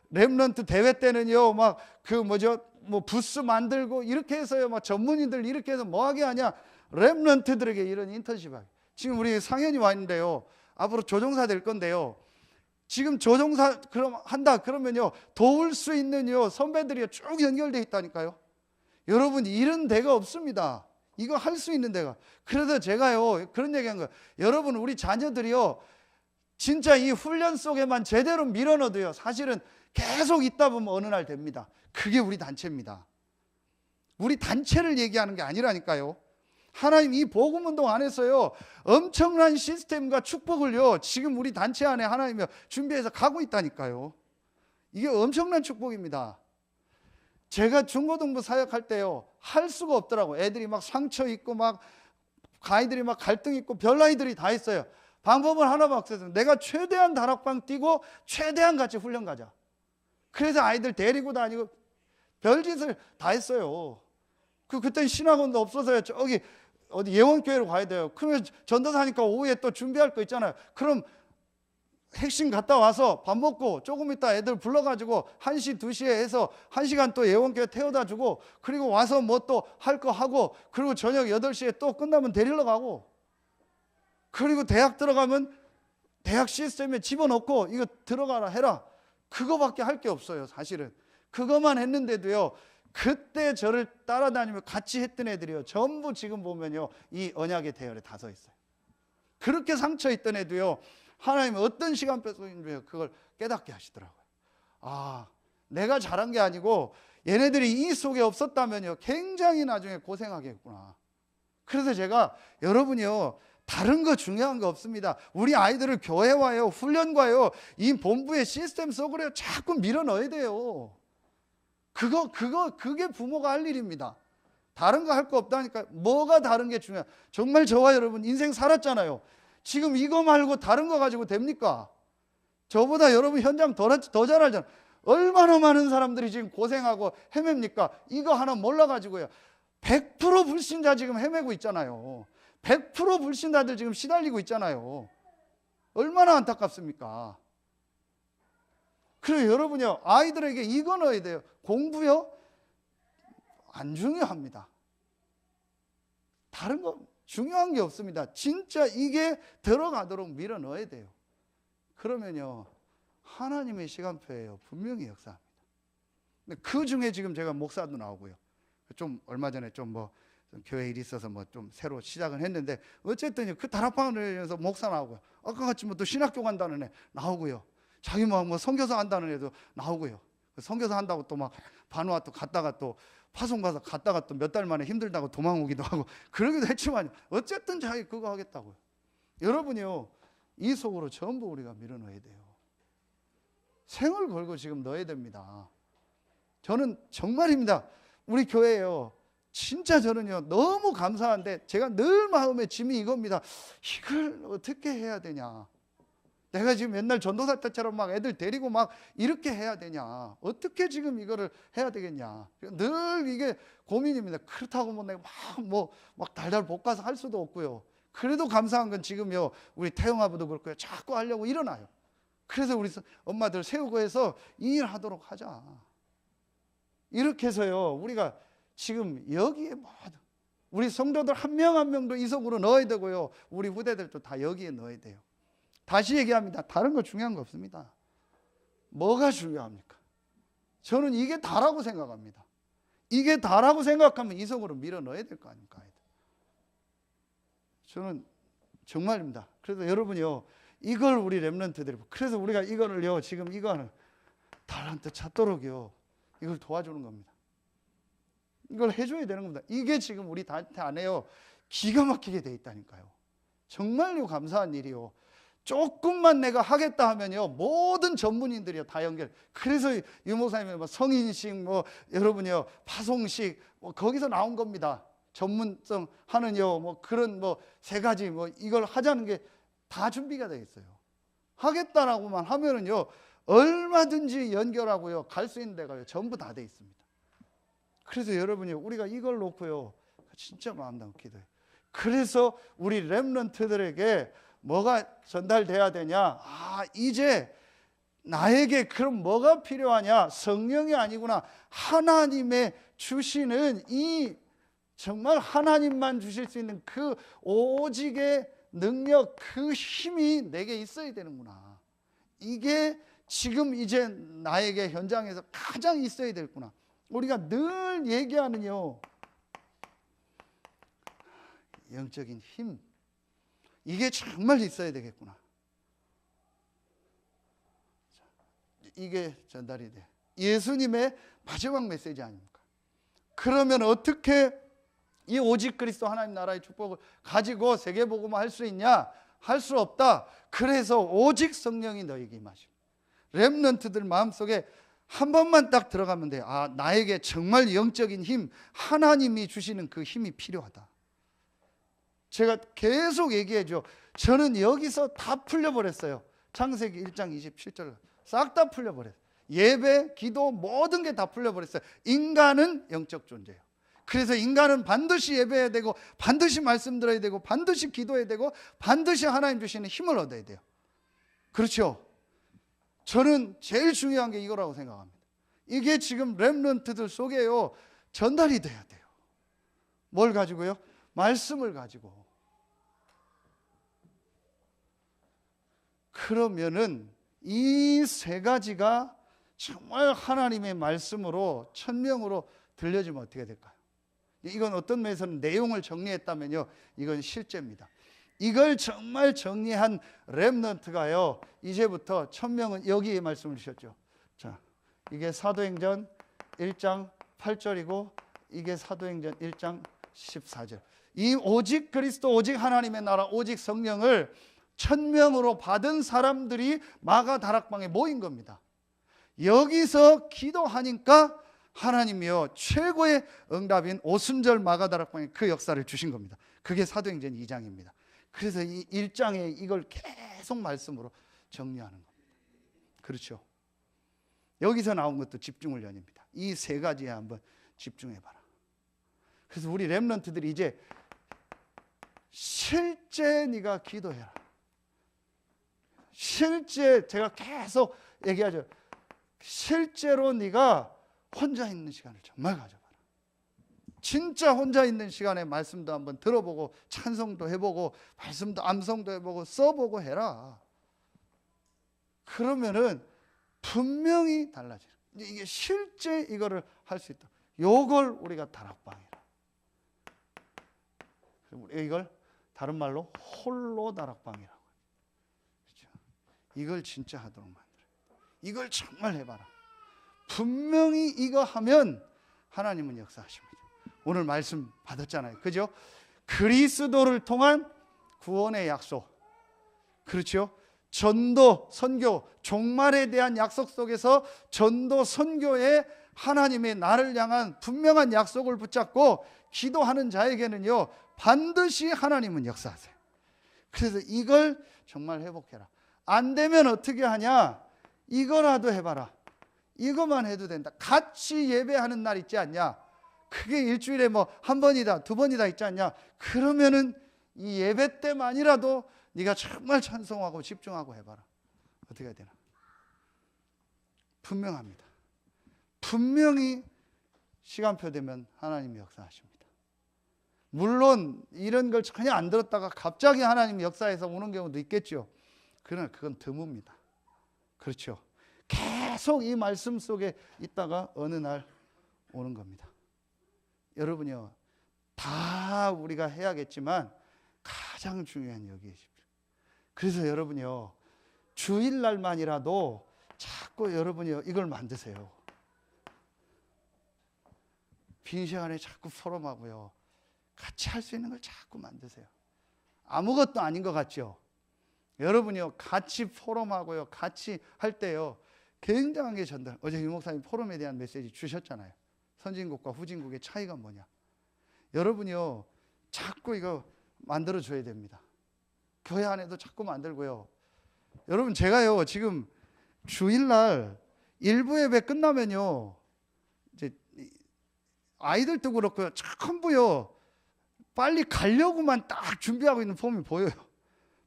렘넌트 대회 때는요 막 부스 만들고 이렇게 해서요 막 전문인들 이렇게 해서 뭐 하게 하냐, 렘넌트들에게 이런 인턴십 하게. 지금 우리 상현이 와 있는데요, 앞으로 조종사 될 건데요, 지금 조종사 그러면요 도울 수 있는 선배들이 쭉 연결돼 있다니까요. 여러분 이런 데가 없습니다. 이거 할 수 있는 데가. 그래서 제가요 그런 얘기한 거예요. 여러분 우리 자녀들이요 진짜 이 훈련 속에만 제대로 밀어넣어도요 사실은 계속 있다 보면 어느 날 됩니다. 그게 우리 단체입니다. 우리 단체를 얘기하는 게 아니라니까요. 하나님 이 복음운동 안에서요 엄청난 시스템과 축복을요 지금 우리 단체 안에 하나님이 준비해서 가고 있다니까요. 이게 엄청난 축복입니다. 제가 중고등부 사역할 때요 할 수가 없더라고. 애들이 막 상처 있고 막 아이들이 막 갈등 있고 별 아이들이 다 있어요. 방법을 하나밖에 없어요. 내가 최대한 다락방 뛰고 최대한 같이 훈련 가자. 그래서 아이들 데리고 다니고 별짓을 다 했어요. 그때는 신학원도 없어서요 저기 어디 예원교회로 가야 돼요. 그러면 전도사니까 오후에 또 준비할 거 있잖아요. 그럼 핵심 갔다 와서 밥 먹고 조금 있다 애들 불러가지고 1시 2시에 해서 1시간 또 예원교회 태워다 주고, 그리고 와서 뭐 또 할 거 하고, 그리고 저녁 8시에 또 끝나면 데리러 가고, 그리고 대학 들어가면 대학 시스템에 집어넣고 이거 들어가라 해라. 그거밖에 할 게 없어요 사실은. 그것만 했는데도요 그때 저를 따라다니며 같이 했던 애들이요 전부 지금 보면요 이 언약의 대열에 다 서 있어요. 그렇게 상처 있던 애도요 하나님은 어떤 시간표인지 그걸 깨닫게 하시더라고요. 내가 잘한 게 아니고 얘네들이 이 속에 없었다면요 굉장히 나중에 고생하겠구나. 그래서 제가 여러분이요 다른 거 중요한 거 없습니다. 우리 아이들을 교회와요 훈련과요 이 본부의 시스템 속으로 자꾸 밀어 넣어야 돼요. 그게 부모가 할 일입니다. 다른 거 할 거 없다니까. 뭐가 다른 게 중요해. 정말 저와 여러분 인생 살았잖아요. 지금 이거 말고 다른 거 가지고 됩니까? 저보다 여러분 현장 더 잘 알잖아요. 얼마나 많은 사람들이 지금 고생하고 헤맵니까? 이거 하나 몰라가지고요 100% 불신자 지금 헤매고 있잖아요. 100% 불신자들 지금 시달리고 있잖아요. 얼마나 안타깝습니까? 그래서 여러분요 아이들에게 이거 넣어야 돼요. 공부요 안 중요합니다. 다른 거 중요한 게 없습니다. 진짜 이게 들어가도록 밀어 넣어야 돼요. 그러면요 하나님의 시간표예요 분명히 역사합니다. 그 중에 지금 제가 목사도 나오고요, 좀 얼마 전에 좀 교회 일이 있어서 좀 새로 시작을 했는데, 어쨌든 그 다락방을 위해서 목사 나오고요, 아까 같이 또 신학교 간다는 애 나오고요, 자기 뭐 선교사 한다는 애도 나오고요, 선교사 한다고 또 막 바누아투 갔다가 또 파송 가서 갔다가 또 몇 달 만에 힘들다고 도망 오기도 하고 그러기도 했지만 어쨌든 자기 그거 하겠다고요. 여러분이요 이 속으로 전부 우리가 밀어넣어야 돼요. 생을 걸고 지금 넣어야 됩니다. 저는 정말입니다. 우리 교회요 진짜 저는요 너무 감사한데 제가 늘 마음의 짐이 이겁니다. 이걸 어떻게 해야 되냐. 내가 지금 옛날 전도사 때처럼 막 애들 데리고 막 이렇게 해야 되냐, 어떻게 지금 이거를 해야 되겠냐, 늘 이게 고민입니다. 그렇다고 뭐 내가 막 달달 볶아서 할 수도 없고요. 그래도 감사한 건 지금요 우리 태영 아버도 그렇고요 자꾸 하려고 일어나요. 그래서 우리 엄마들 세우고 해서 이 일 하도록 하자. 이렇게 해서요 우리가 지금 여기에 우리 성도들 한 명 한 명도 이 속으로 넣어야 되고요, 우리 후대들도 다 여기에 넣어야 돼요. 다시 얘기합니다. 다른 거 중요한 거 없습니다. 뭐가 중요합니까? 저는 이게 다라고 생각합니다. 이게 다라고 생각하면 이성으로 밀어 넣어야 될 거 아닙니까? 저는 정말입니다. 그래서 여러분이요, 이걸 우리 렘넌트들이, 그래서 우리가 이거를요, 지금 이거는 달란트 찾도록요, 이걸 도와주는 겁니다. 이걸 해줘야 되는 겁니다. 이게 지금 우리 단체 안에요, 기가 막히게 돼 있다니까요. 정말로 감사한 일이요. 조금만 내가 하겠다 하면요, 모든 전문인들이요 다 연결. 그래서 유목사님이 뭐 성인식, 뭐 여러분이요 파송식, 뭐 거기서 나온 겁니다. 전문성 하는요, 뭐 그런 뭐 세 가지 뭐 이걸 하자는 게 다 준비가 되어 있어요. 하겠다라고만 하면은요, 얼마든지 연결하고요, 갈 수 있는 데가요 전부 다 돼 있습니다. 그래서 여러분이 우리가 이걸 놓고요, 진짜 마음다운 기도해요. 그래서 우리 렘넌트들에게 뭐가 전달돼야 되냐? 이제 나에게 그럼 뭐가 필요하냐? 성령이 아니구나. 하나님의 주시는 이 정말 하나님만 주실 수 있는 그 오직의 능력, 그 힘이 내게 있어야 되는구나. 이게 지금 이제 나에게 현장에서 가장 있어야 되겠구나. 우리가 늘 얘기하는요, 영적인 힘, 이게 정말 있어야 되겠구나. 이게 전달이 돼. 예수님의 마지막 메시지 아닙니까? 그러면 어떻게 이 오직 그리스도 하나님 나라의 축복을 가지고 세계복음을 할 수 있냐? 할 수 없다. 그래서 오직 성령이 너에게 임하시고, 렘넌트들 마음속에 한 번만 딱 들어가면 돼요. 나에게 정말 영적인 힘, 하나님이 주시는 그 힘이 필요하다. 제가 계속 얘기해줘. 저는 여기서 다 풀려버렸어요. 창세기 1장 27절 싹 다 풀려버렸어요. 예배, 기도, 모든 게 다 풀려버렸어요. 인간은 영적 존재예요. 그래서 인간은 반드시 예배해야 되고, 반드시 말씀 들어야 되고, 반드시 기도해야 되고, 반드시 하나님 주시는 힘을 얻어야 돼요. 그렇죠? 저는 제일 중요한 게 이거라고 생각합니다. 이게 지금 렘넌트들 속에요 전달이 돼야 돼요. 뭘 가지고요? 말씀을 가지고. 그러면은 이 세 가지가 정말 하나님의 말씀으로 천명으로 들려지면 어떻게 될까요? 이건 어떤 면에서는 내용을 정리했다면요, 이건 실제입니다. 이걸 정말 정리한 렘넌트가요, 이제부터 천명은 여기에 말씀을 주셨죠. 자, 이게 사도행전 1장 8절이고 이게 사도행전 1장 14절. 이 오직 그리스도, 오직 하나님의 나라, 오직 성령을 천명으로 받은 사람들이 마가 다락방에 모인 겁니다. 여기서 기도하니까 하나님이요 최고의 응답인 오순절 마가 다락방에 그 역사를 주신 겁니다. 그게 사도행전 2장입니다. 그래서 이 1장에 이걸 계속 말씀으로 정리하는 겁니다. 그렇죠? 여기서 나온 것도 집중을 연입니다. 이 세 가지에 한번 집중해봐라. 그래서 우리 렘넌트들이 이제 실제 네가 기도해라. 실제 제가 계속 얘기하죠. 실제로 네가 혼자 있는 시간을 정말 가져봐라. 진짜 혼자 있는 시간에 말씀도 한번 들어보고, 찬송도 해보고, 말씀도 암송도 해보고, 써보고 해라. 그러면은 분명히 달라져요. 이게 실제 이거를 할 수 있다. 요걸 우리가 다락방이라. 우리가 이걸 다른 말로 홀로 다락방이라고. 그렇죠? 이걸 진짜 하도록 만들어요. 이걸 정말 해봐라. 분명히 이거 하면 하나님은 역사하십니다. 오늘 말씀 받았잖아요. 그죠? 그리스도를 통한 구원의 약속. 그렇죠? 전도, 선교, 종말에 대한 약속 속에서 전도, 선교에 하나님의 나를 향한 분명한 약속을 붙잡고 기도하는 자에게는요, 반드시 하나님은 역사하세요. 그래서 이걸 정말 회복해라. 안 되면 어떻게 하냐? 이거라도 해봐라. 이것만 해도 된다. 같이 예배하는 날 있지 않냐? 그게 일주일에 뭐 한 번이다, 두 번이다 있지 않냐? 그러면은 이 예배 때만이라도 네가 정말 찬송하고 집중하고 해봐라. 어떻게 해야 되나? 분명합니다. 분명히 시간표 되면 하나님이 역사하십니다. 물론 이런 걸 전혀 안 들었다가 갑자기 하나님이 역사해서 오는 경우도 있겠죠. 그러나 그건 드뭅니다. 그렇죠? 계속 이 말씀 속에 있다가 어느 날 오는 겁니다. 여러분요, 다 우리가 해야겠지만 가장 중요한 여기에 집중. 그래서 여러분요, 주일날만이라도 자꾸 여러분이요, 이걸 만드세요. 빈 시간에 자꾸 포럼하고요, 같이 할 수 있는 걸 자꾸 만드세요. 아무것도 아닌 것 같죠? 여러분이요, 같이 포럼하고요, 같이 할 때요, 굉장한 게 전달. 어제 유 목사님 포럼에 대한 메시지 주셨잖아요. 선진국과 후진국의 차이가 뭐냐. 여러분이요, 자꾸 이거 만들어줘야 됩니다. 교회 안에도 자꾸 만들고요. 여러분, 제가요, 지금 주일날 일부 예배 끝나면요, 이제 아이들도 그렇고요, 전부요, 빨리 가려고만 딱 준비하고 있는 폼이 보여요.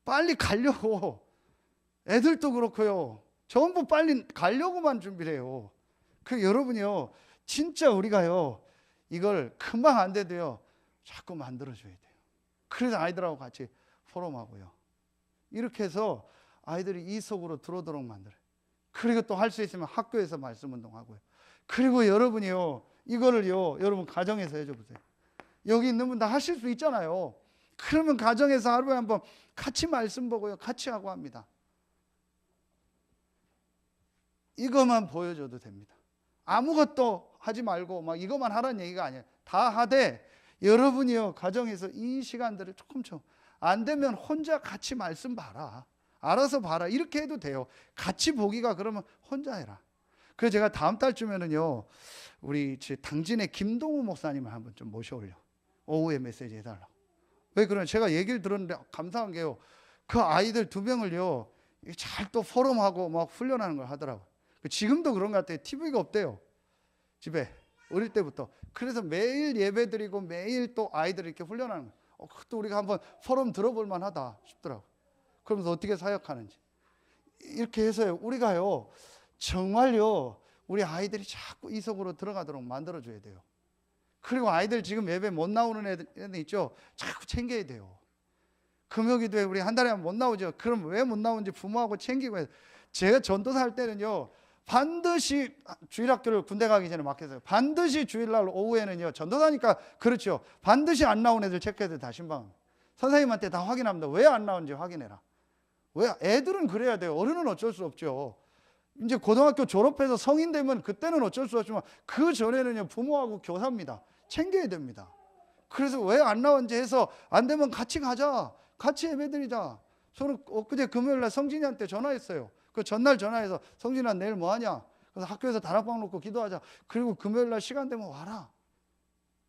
빨리 가려고. 애들도 그렇고요, 전부 빨리 가려고만 준비를 해요. 그 여러분이요, 진짜 우리가요, 이걸 금방 안 돼도요, 자꾸 만들어줘야 돼요. 그래서 아이들하고 같이 포럼하고요, 이렇게 해서 아이들이 이 속으로 들어오도록 만들어요. 그리고 또 할 수 있으면 학교에서 말씀 운동하고요. 그리고 여러분이요, 이거를요, 여러분 가정에서 해줘 보세요. 여기 있는 분 다 하실 수 있잖아요. 그러면 가정에서 하루에 한번 같이 말씀 보고요, 같이 하고 합니다. 이것만 보여줘도 됩니다. 아무것도 하지 말고 막 이것만 하라는 얘기가 아니에요. 다 하되 여러분이요, 가정에서 이 시간들을 조금씩, 안 되면 혼자 같이 말씀 봐라, 알아서 봐라, 이렇게 해도 돼요. 같이 보기가 그러면 혼자 해라. 그래서 제가 다음 달쯤에는요, 우리 당진의 김동우 목사님을 한번 좀 모셔올려, 오후에 메시지 해달라고. 왜 그러냐, 제가 얘기를 들었는데 감사한 게요, 그 아이들 2명을요 잘 또 포럼하고 막 훈련하는 걸 하더라고요. 지금도 그런 것 같아요. TV가 없대요, 집에, 어릴 때부터. 그래서 매일 예배 드리고 매일 또 아이들을 이렇게 훈련하는 거예요. 그것도 우리가 한번 포럼 들어볼 만하다 싶더라고요. 그러면서 어떻게 사역하는지 이렇게 해서요, 우리가요 정말요, 우리 아이들이 자꾸 이 속으로 들어가도록 만들어줘야 돼요. 그리고 아이들 지금 예배 못 나오는 애들 있죠? 자꾸 챙겨야 돼요. 금요기도에 우리 한 달에 한 번 못 나오죠? 그럼 왜 못 나오는지 부모하고 챙기고 해요. 제가 전도사 할 때는요, 반드시 주일학교를 군대 가기 전에 맡겼어요. 반드시 주일날 오후에는요, 전도사니까 그렇죠, 반드시 안 나온 애들 체크해서 다 신방합니다. 선생님한테 다 확인합니다. 왜 안 나오는지 확인해라. 왜? 애들은 그래야 돼요. 어른은 어쩔 수 없죠. 이제 고등학교 졸업해서 성인 되면 그때는 어쩔 수 없지만 그 전에는요, 부모하고 교사입니다. 챙겨야 됩니다. 그래서 왜 안 나오는지 해서 안 되면 같이 가자, 같이 예배드리자. 저는 엊그제 금요일날 성진이한테 전화했어요. 그 전날 전화해서, 성진아 내일 뭐 하냐? 그래서 학교에서 다락방 놓고 기도하자. 그리고 금요일날 시간 되면 와라,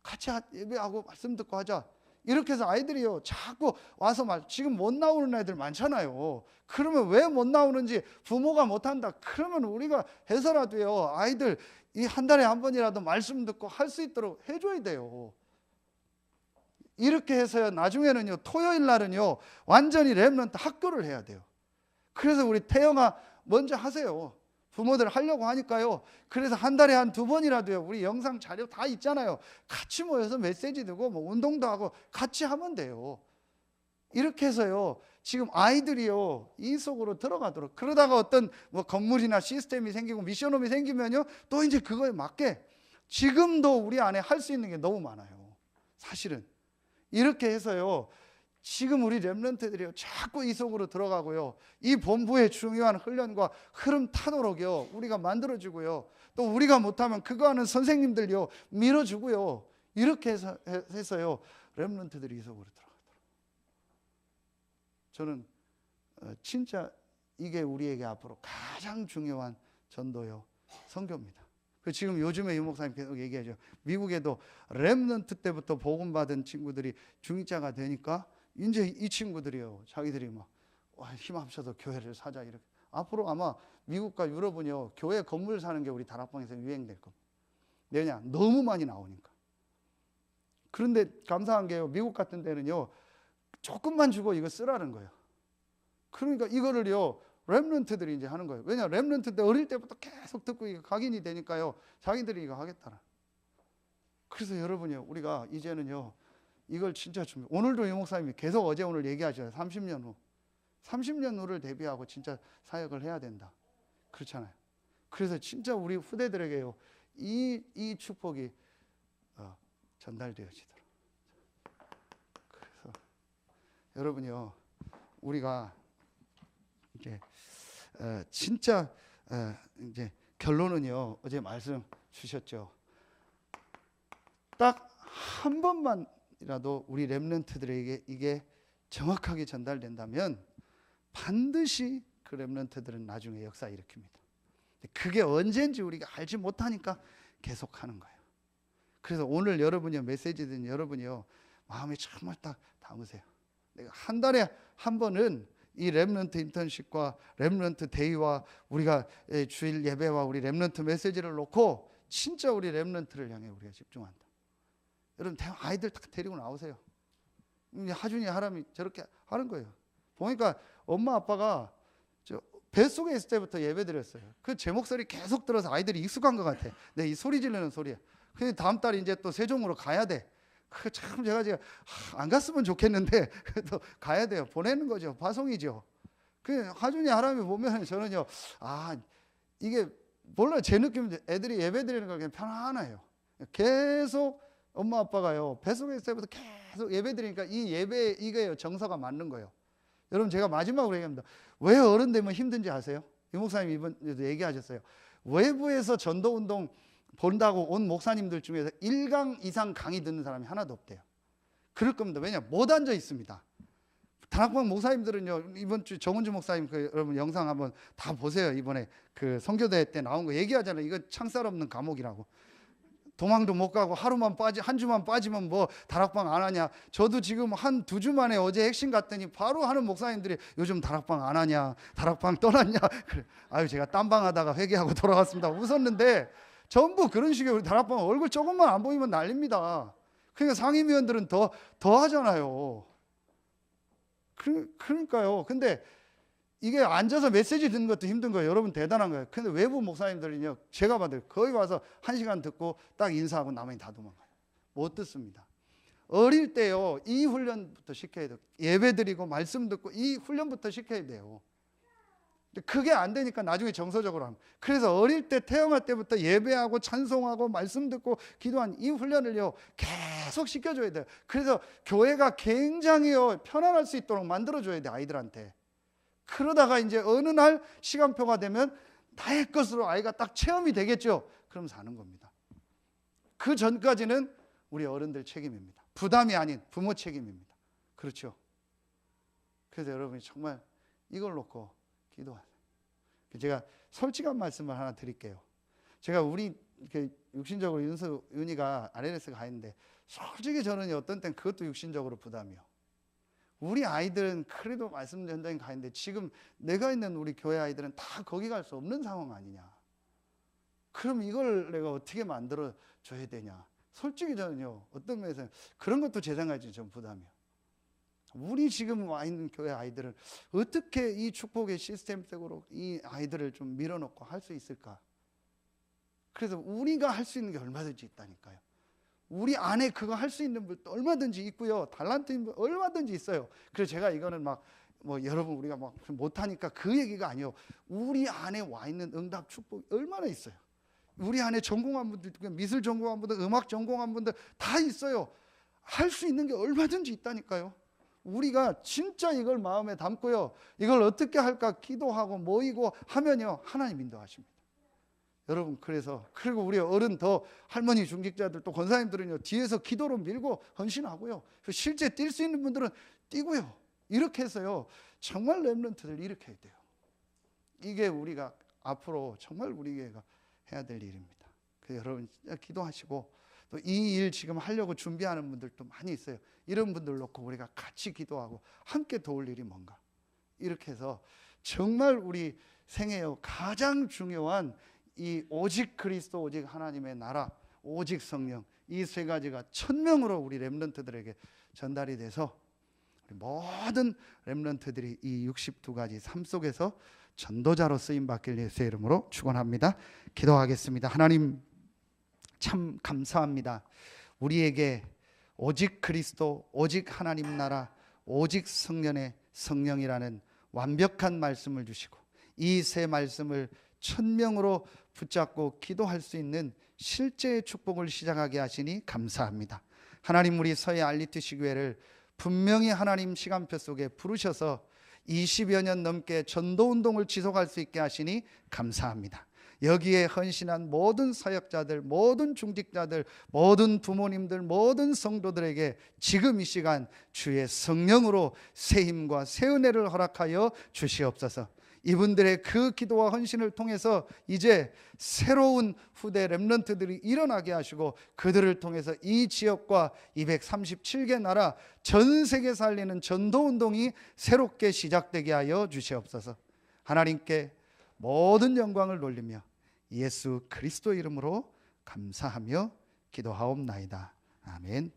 같이 예배하고 말씀 듣고 하자. 이렇게 해서 아이들이요, 자꾸 와서 지금 못 나오는 애들 많잖아요. 그러면 왜 못 나오는지, 부모가 못한다 그러면 우리가 해서라도요, 아이들 이 한 달에 한 번이라도 말씀 듣고 할 수 있도록 해줘야 돼요. 이렇게 해서요, 나중에는요, 토요일 날은요 완전히 렘넌트 학교를 해야 돼요. 그래서 우리 태영아 먼저 하세요. 부모들 하려고 하니까요. 그래서 한 달에 한 2번이라도요, 우리 영상 자료 다 있잖아요. 같이 모여서 메시지 듣고 뭐 운동도 하고 같이 하면 돼요. 이렇게 해서요, 지금 아이들이요, 이 속으로 들어가도록. 그러다가 어떤 뭐 건물이나 시스템이 생기고 미션홈이 생기면요, 또 이제 그거에 맞게 지금도 우리 안에 할 수 있는 게 너무 많아요, 사실은. 이렇게 해서요, 지금 우리 렘넌트들이요, 자꾸 이 속으로 들어가고요, 이 본부의 중요한 훈련과 흐름 타도록요, 우리가 만들어주고요, 또 우리가 못하면 그거 하는 선생님들요 밀어주고요, 이렇게 해서요, 렘넌트들이 이 속으로 들어가도록. 저는 진짜 이게 우리에게 앞으로 가장 중요한 전도요, 선교입니다. 지금 요즘에 유 목사님 계속 얘기하죠. 미국에도 렘넌트 때부터 복음 받은 친구들이 중직자가 되니까 이제 이 친구들이요, 자기들이 막 힘 합쳐서 교회를 사자, 이렇게. 앞으로 아마 미국과 유럽은요, 교회 건물 사는 게 우리 다락방에서 유행될 겁니다. 왜냐? 너무 많이 나오니까. 그런데 감사한 게요, 미국 같은 데는요, 조금만 주고 이거 쓰라는 거예요. 그러니까 이거를요, 렘넌트들이 이제 하는 거예요. 왜냐? 렘넌트 때 어릴 때부터 계속 듣고 이거 각인이 되니까요, 자기들이 이거 하겠다라. 그래서 여러분이요, 우리가 이제는요, 이걸 진짜 오늘도 유 목사님이 계속 어제 오늘 얘기하셔요. 30년 후, 30년 후를 대비하고 진짜 사역을 해야 된다, 그렇잖아요. 그래서 진짜 우리 후대들에게요, 이 축복이 전달되어지도록. 그래서 여러분이요, 우리가 이제 진짜 이제 결론은요, 어제 말씀 주셨죠. 딱 한 번만이라도 우리 렘넌트들에게 이게 정확하게 전달된다면 반드시 그 렘넌트들은 나중에 역사 일으킵니다. 그게 언제인지 우리가 알지 못하니까 계속하는 거예요. 그래서 오늘 여러분이 메시지든 여러분이요, 마음에 정말 딱 담으세요. 내가 한 달에 한 번은 이 렘넌트 인턴십과 렘넌트 데이와 우리가 주일 예배와 우리 렘넌트 메시지를 놓고 진짜 우리 렘넌트를 향해 우리가 집중한다. 여러분 아이들 딱 데리고 나오세요. 하준이 하람이 저렇게 하는 거예요. 보니까 엄마 아빠가 저 뱃속에 있을 때부터 예배 드렸어요. 그 제 목소리 계속 들어서 아이들이 익숙한 것 같아. 내 이 소리 지르는 소리에. 근데 다음 달 이제 또 세종으로 가야 돼. 그 참 제가 안 갔으면 좋겠는데 그래도 가야 돼요. 보내는 거죠. 파송이죠. 그 하준이 하람이 보면 저는요, 이게 몰라요. 제 느낌은 애들이 예배 드리는 걸 그냥 편안해요. 계속 엄마 아빠가요, 뱃속에 있을 때부터 계속 예배 드리니까 이 예배 이게요, 정서가 맞는 거예요. 여러분 제가 마지막으로 얘기합니다. 왜 어른 되면 힘든지 아세요? 이 목사님 이번에도 얘기하셨어요. 외부에서 전도운동 본다고 온 목사님들 중에서 1강 이상 강의 듣는 사람이 하나도 없대요. 그럴 겁니다. 왜냐? 못 앉아 있습니다. 다락방 목사님들은요, 이번 주 정은주 목사님 여러분 영상 한번 다 보세요. 이번에 그 선교대 때 나온 거 얘기하잖아요. 이거 창살 없는 감옥이라고. 도망도 못 가고 한 주만 빠지면 뭐 다락방 안 하냐. 저도 지금 한 2주 만에 어제 핵심 갔더니 바로 하는 목사님들이 요즘 다락방 안 하냐, 다락방 떠났냐. 그래. 제가 딴방 하다가 회개하고 돌아왔습니다. 웃었는데 전부 그런 식의 우리 다락방 얼굴 조금만 안 보이면 난립니다. 그러니까 상임위원들은 더 하잖아요. 그러니까요. 근데 이게 앉아서 메시지 듣는 것도 힘든 거예요. 여러분 대단한 거예요. 근데 외부 목사님들은요, 제가 봐도 거기 와서 1시간 듣고 딱 인사하고 나머지 다 도망가요. 못 듣습니다. 어릴 때요, 이 훈련부터 시켜야 돼요. 예배 드리고 말씀 듣고 이 훈련부터 시켜야 돼요. 그게 안 되니까 나중에 정서적으로 합니다. 그래서 어릴 때 태어날 때부터 예배하고 찬송하고 말씀 듣고 기도한 이 훈련을요, 계속 시켜줘야 돼요. 그래서 교회가 굉장히 편안할 수 있도록 만들어줘야 돼요, 아이들한테. 그러다가 이제 어느 날 시간표가 되면 나의 것으로 아이가 딱 체험이 되겠죠. 그럼 사는 겁니다. 그 전까지는 우리 어른들 책임입니다. 부담이 아닌 부모 책임입니다. 그렇죠? 그래서 여러분이 정말 이걸 놓고 기도하세요. 제가 솔직한 말씀을 하나 드릴게요. 제가 우리 육신적으로 윤이가 RLS 가 있는데 솔직히 저는 어떤 땐 그것도 육신적으로 부담이요. 우리 아이들은 그래도 말씀 현장에 가 있는데 지금 내가 있는 우리 교회 아이들은 다 거기 갈 수 없는 상황 아니냐. 그럼 이걸 내가 어떻게 만들어 줘야 되냐. 솔직히 저는요, 어떤 면에서는 그런 것도 제 생각에 좀 부담이요. 우리 지금 와 있는 교회 아이들은 어떻게 이 축복의 시스템적으로 이 아이들을 좀 밀어넣고 할 수 있을까. 그래서 우리가 할 수 있는 게 얼마든지 있다니까요. 우리 안에 그거 할 수 있는 분 얼마든지 있고요. 달란트인 분 얼마든지 있어요. 그래서 제가 이거는 여러분 우리가 못하니까 그 얘기가 아니에요. 우리 안에 와 있는 응답 축복이 얼마나 있어요. 우리 안에 전공한 분들, 미술 전공한 분들, 음악 전공한 분들 다 있어요. 할 수 있는 게 얼마든지 있다니까요. 우리가 진짜 이걸 마음에 담고요, 이걸 어떻게 할까 기도하고 모이고 하면요, 하나님 인도하십니다. 여러분, 그리고 우리 어른 더 할머니 중직자들 또 권사님들은요, 뒤에서 기도로 밀고 헌신하고요, 실제 뛸 수 있는 분들은 뛰고요. 이렇게 해서요, 정말 렘넌트들 일으켜야 돼요. 이게 우리가 앞으로 정말 우리 교회가 해야 될 일입니다. 그래서 여러분 진짜 기도하시고, 또 이 일 지금 하려고 준비하는 분들도 많이 있어요. 이런 분들 놓고 우리가 같이 기도하고 함께 도울 일이 뭔가, 이렇게 해서 정말 우리 생애의 가장 중요한 이 오직 그리스도, 오직 하나님의 나라, 오직 성령, 이 세 가지가 1000명으로 우리 렘넌트들에게 전달이 돼서 우리 모든 렘넌트들이 이 62가지 삶 속에서 전도자로 쓰임 받길 예수의 이름으로 축원합니다. 기도하겠습니다. 하나님 참 감사합니다. 우리에게 오직 그리스도, 오직 하나님 나라, 오직 성령이라는 완벽한 말씀을 주시고, 이 세 말씀을 1000명으로 붙잡고 기도할 수 있는 실제의 축복을 시작하게 하시니 감사합니다. 하나님 우리 서해 알리티시 교회를 분명히 하나님 시간표 속에 부르셔서 20여 년 넘게 전도운동을 지속할 수 있게 하시니 감사합니다. 여기에 헌신한 모든 사역자들, 모든 중직자들, 모든 부모님들, 모든 성도들에게 지금 이 시간 주의 성령으로 새 힘과 새 은혜를 허락하여 주시옵소서. 이분들의 그 기도와 헌신을 통해서 이제 새로운 후대 렘넌트들이 일어나게 하시고 그들을 통해서 이 지역과 237개 나라 전 세계 살리는 전도운동이 새롭게 시작되게 하여 주시옵소서. 하나님께 모든 영광을 돌리며 예수 그리스도 이름으로 감사하며 기도하옵나이다. 아멘.